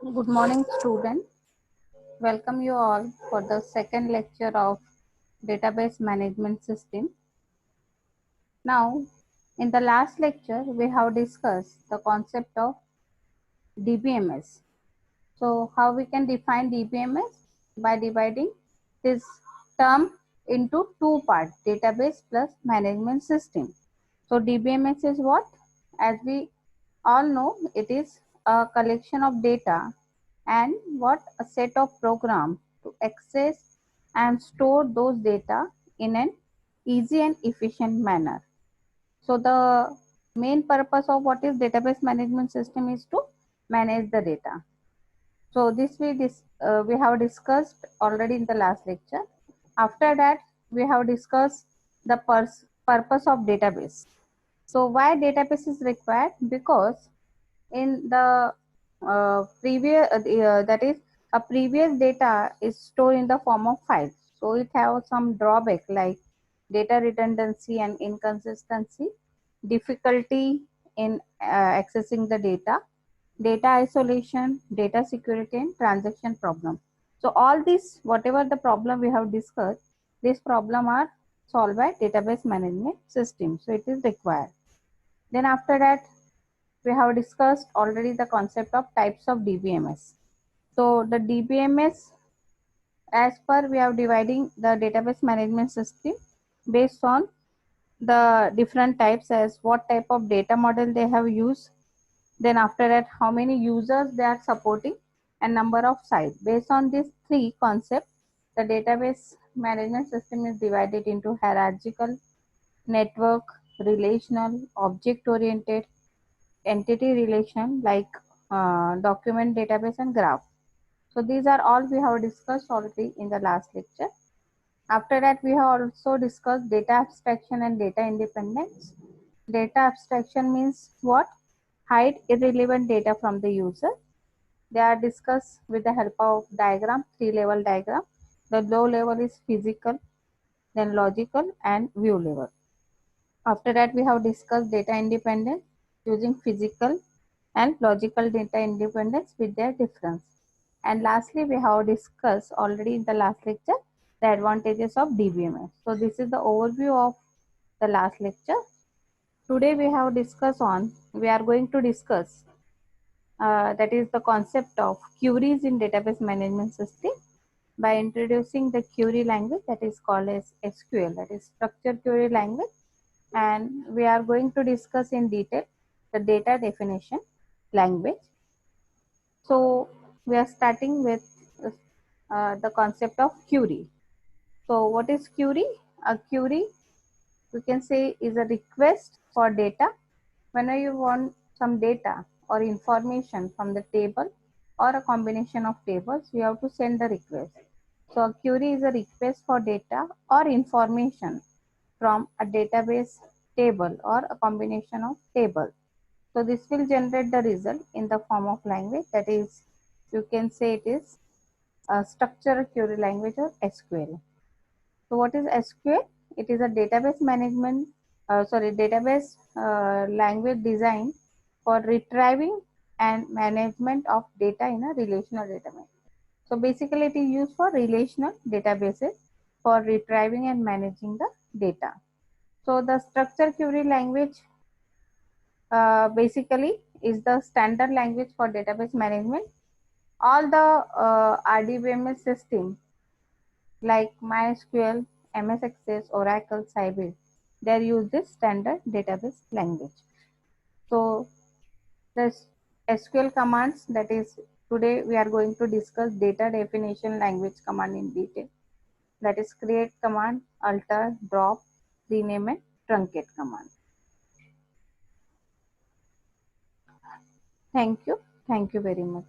Good morning, student. Welcome you all for the second lecture of Database Management System. Now, in the last lecture, we have discussed the concept of DBMS. So, how we can define DBMS? By dividing this term into two parts, database plus management system. So, DBMS is what? As we all know, it is a collection of data and what a set of programs to access and store those data in an easy and efficient manner. So the main purpose of what is database management system is to manage the data. So this we have discussed already in the last lecture. After that, we have discussed the purpose of database. So why database is required? Because in the that is a previous data is stored in the form of files, so it has some drawback like data redundancy and inconsistency, difficulty in accessing the data isolation, data security and transaction problem. So all this, whatever the problem we have discussed, this problem are solved by database management system, so it is required. Then after that, we have discussed already the concept of types of DBMS. So the DBMS, as per we are dividing the database management system based on the different types, as what type of data model they have used, then after that how many users they are supporting and number of sites. Based on these three concepts, the database management system is divided into hierarchical, network, relational, object oriented, entity relation like document database and graph. So these are all we have discussed already in the last lecture. After that, we have also discussed data abstraction and data independence. Data abstraction means what? Hide irrelevant data from the user. They are discussed with the help of diagram, three-level diagram. The low level is physical, then logical and view level. After that, we have discussed data independence using physical and logical data independence with their difference. And lastly, we have discussed already in the last lecture the advantages of DBMS. So this is the overview of the last lecture. Today we are going to discuss that is the concept of queries in database management system by introducing the query language that is called as SQL, that is structured query language. And we are going to discuss in detail the data definition language. So we are starting with the concept of query. So what is query? A query, we can say, is a request for data. Whenever you want some data or information from the table or a combination of tables, you have to send the request. So a query is a request for data or information from a database, table or a combination of tables. So this will generate the result in the form of language, that is, you can say it is a structured query language or SQL. So what is SQL? It is a database language designed for retrieving and management of data in a relational database. So basically it is used for relational databases for retrieving and managing the data. So the structured query language basically is the standard language for database management. All the RDBMS system like MySQL, MS Access, Oracle, Sybase, they use this standard database language. So the SQL commands, that is, today we are going to discuss data definition language command in detail. That is create command, alter, drop, rename and truncate command. Thank you. Thank you very much.